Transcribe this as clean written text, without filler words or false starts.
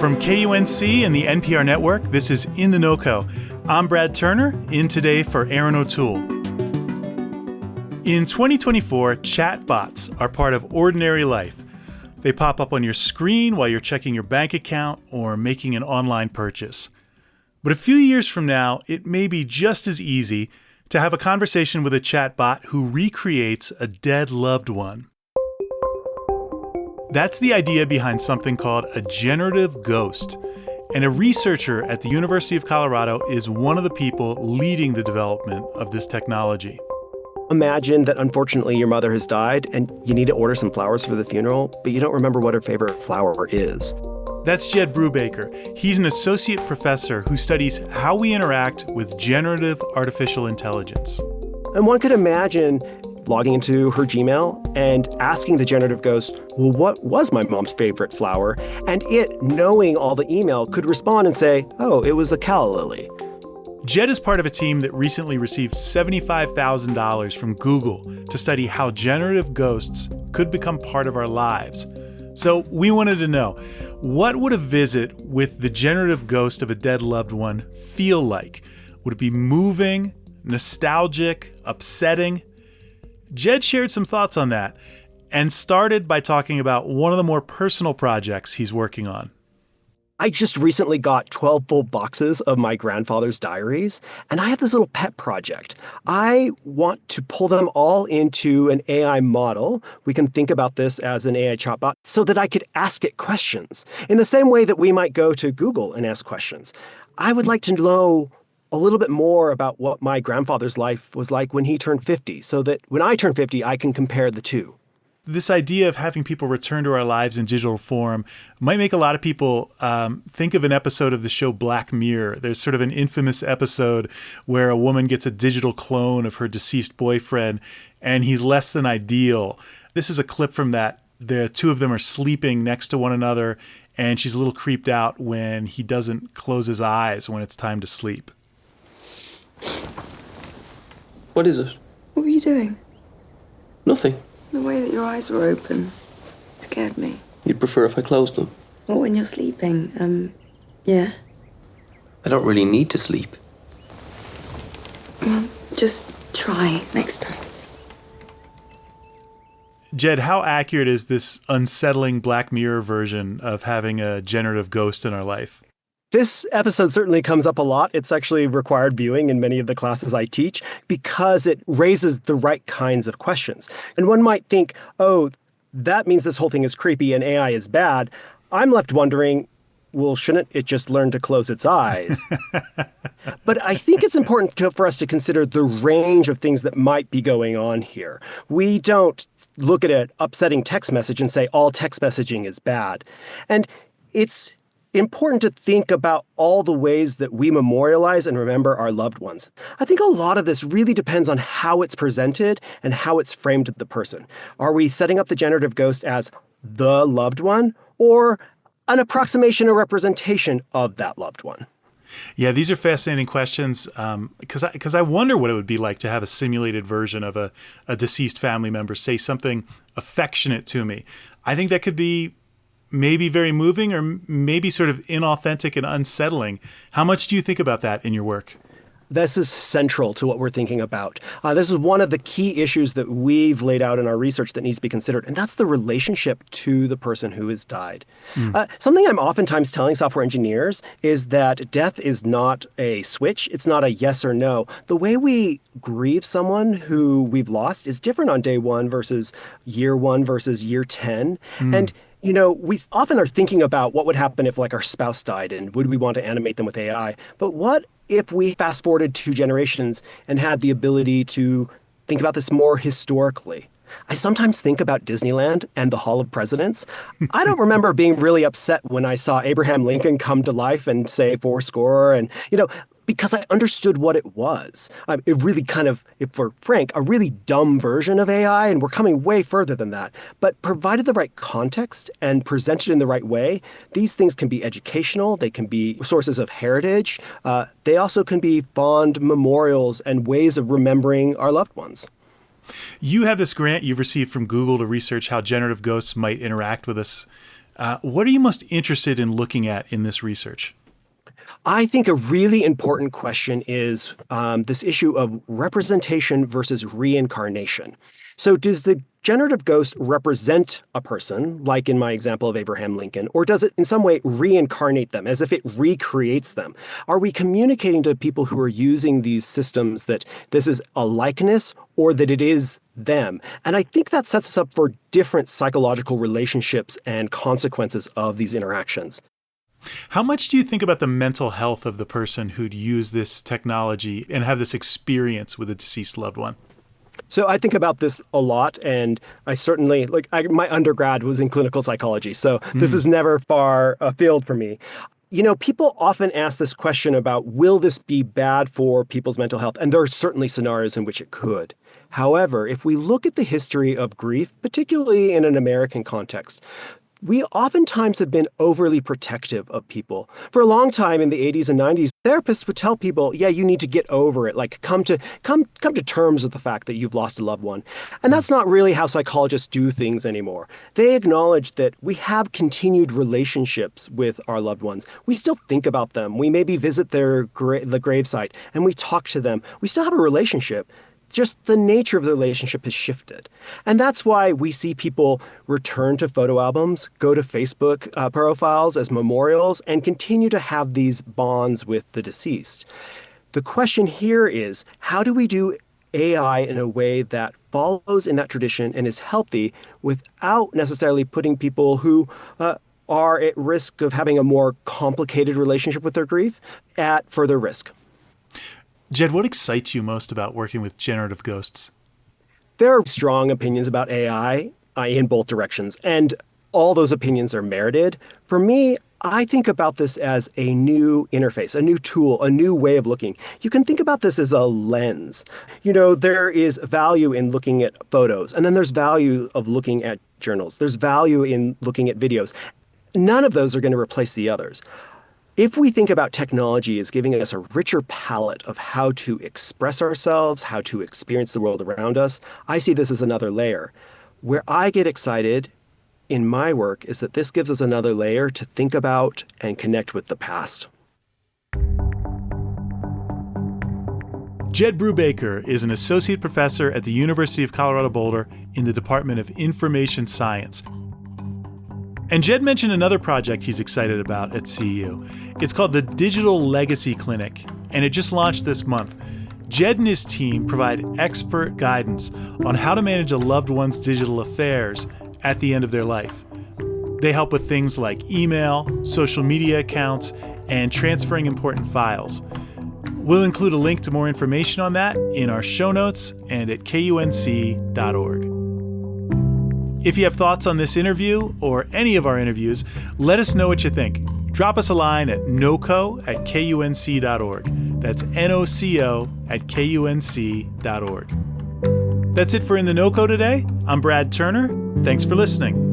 From KUNC and the NPR network, this is In The NoCo. I'm Brad Turner, in today for Erin O'Toole. In 2024, chatbots are part of ordinary life. They pop up on your screen while you're checking your bank account or making an online purchase. But a few years from now, it may be just as easy to have a conversation with a chatbot who recreates a dead loved one. That's the idea behind something called a generative ghost. And a researcher at the University of Colorado is one of the people leading the development of this technology. Imagine that unfortunately your mother has died and you need to order some flowers for the funeral, but you don't remember what her favorite flower is. That's Jed Brubaker. He's an associate professor who studies how we interact with generative artificial intelligence. And one could imagine logging into her Gmail and asking the generative ghost, well, what was my mom's favorite flower? And it, knowing all the email, could respond and say, oh, it was a calla lily. Jed is part of a team that recently received $75,000 from Google to study how generative ghosts could become part of our lives. So we wanted to know, what would a visit with the generative ghost of a dead loved one feel like? Would it be moving, nostalgic, upsetting? Jed shared some thoughts on that and started by talking about one of the more personal projects he's working on. I just recently got 12 full boxes of my grandfather's diaries, and I have this little pet project. I want to pull them all into an AI model. We can think about this as an AI chatbot so that I could ask it questions in the same way that we might go to Google and ask questions. I would like to know a little bit more about what my grandfather's life was like when he turned 50, so that when I turn 50, I can compare the two. This idea of having people return to our lives in digital form might make a lot of people think of an episode of the show Black Mirror. There's sort of an infamous episode where a woman gets a digital clone of her deceased boyfriend, and he's less than ideal. This is a clip from that. The two of them are sleeping next to one another, and she's a little creeped out when he doesn't close his eyes when it's time to sleep. What is it? What were you doing? Nothing. The way that your eyes were open scared me. You'd prefer if I closed them? Well, when you're sleeping, yeah. I don't really need to sleep. Well, just try next time. Jed, how accurate is this unsettling Black Mirror version of having a generative ghost in our life? This episode certainly comes up a lot. It's actually required viewing in many of the classes I teach because it raises the right kinds of questions. And one might think, oh, that means this whole thing is creepy and AI is bad. I'm left wondering, well, shouldn't it just learn to close its eyes? But I think it's important for us to consider the range of things that might be going on here. We don't look at an upsetting text message and say all text messaging is bad. And it's important to think about all the ways that we memorialize and remember our loved ones. I think a lot of this really depends on how it's presented and how it's framed to the person. Are we setting up the generative ghost as the loved one or an approximation or representation of that loved one? Yeah, these are fascinating questions because I wonder what it would be like to have a simulated version of a deceased family member say something affectionate to me. I think that could be maybe very moving or maybe sort of inauthentic and unsettling. How much do you think about that in your work? This is central to what we're thinking about. This is one of the key issues that we've laid out in our research that needs to be considered, and that's the relationship to the person who has died. Something I'm oftentimes telling software engineers is that death is not a switch. It's not a yes or no. The way we grieve someone who we've lost is different on day one versus year 10. And you know, we often are thinking about what would happen if like our spouse died and would we want to animate them with AI? But what if we fast forwarded 2 generations and had the ability to think about this more historically? I sometimes think about Disneyland and the Hall of Presidents. I don't remember being really upset when I saw Abraham Lincoln come to life and say fourscore and, because I understood what it was. It really kind of, if we're frank, a really dumb version of AI, and we're coming way further than that. But provided the right context and presented in the right way, these things can be educational, they can be sources of heritage, they also can be fond memorials and ways of remembering our loved ones. You have this grant you've received from Google to research how generative ghosts might interact with us. What are you most interested in looking at in this research? I think a really important question is this issue of representation versus reincarnation. So does the generative ghost represent a person, like in my example of Abraham Lincoln, or does it in some way reincarnate them, as if it recreates them? Are we communicating to people who are using these systems that this is a likeness or that it is them? And I think that sets us up for different psychological relationships and consequences of these interactions. How much do you think about the mental health of the person who'd use this technology and have this experience with a deceased loved one? So I think about this a lot, and I certainly, my undergrad was in clinical psychology, so this is never far afield for me. You know, people often ask this question about, will this be bad for people's mental health? And there are certainly scenarios in which it could. However, if we look at the history of grief, particularly in an American context, we oftentimes have been overly protective of people. For a long time in the 80s and 90s, therapists would tell people, yeah, you need to get over it, like come to terms with the fact that you've lost a loved one. And that's not really how psychologists do things anymore. They acknowledge that we have continued relationships with our loved ones. We still think about them. We maybe visit the gravesite and we talk to them. We still have a relationship. Just the nature of the relationship has shifted. And that's why we see people return to photo albums, go to Facebook profiles as memorials, and continue to have these bonds with the deceased. The question here is, how do we do AI in a way that follows in that tradition and is healthy without necessarily putting people who are at risk of having a more complicated relationship with their grief at further risk? Jed, what excites you most about working with generative ghosts? There are strong opinions about AI in both directions, and all those opinions are merited. For me, I think about this as a new interface, a new tool, a new way of looking. You can think about this as a lens. You know, there is value in looking at photos, and then there's value of looking at journals. There's value in looking at videos. None of those are going to replace the others. If we think about technology as giving us a richer palette of how to express ourselves, how to experience the world around us, I see this as another layer. Where I get excited in my work is that this gives us another layer to think about and connect with the past. Jed Brubaker is an associate professor at the University of Colorado Boulder in the Department of Information Science. And Jed mentioned another project he's excited about at CU. It's called the Digital Legacy Clinic, and it just launched this month. Jed and his team provide expert guidance on how to manage a loved one's digital affairs at the end of their life. They help with things like email, social media accounts, and transferring important files. We'll include a link to more information on that in our show notes and at KUNC.org. If you have thoughts on this interview or any of our interviews, let us know what you think. Drop us a line at noco@kunc.org. That's NOCO@kunc.org. That's it for In The NoCo today. I'm Brad Turner. Thanks for listening.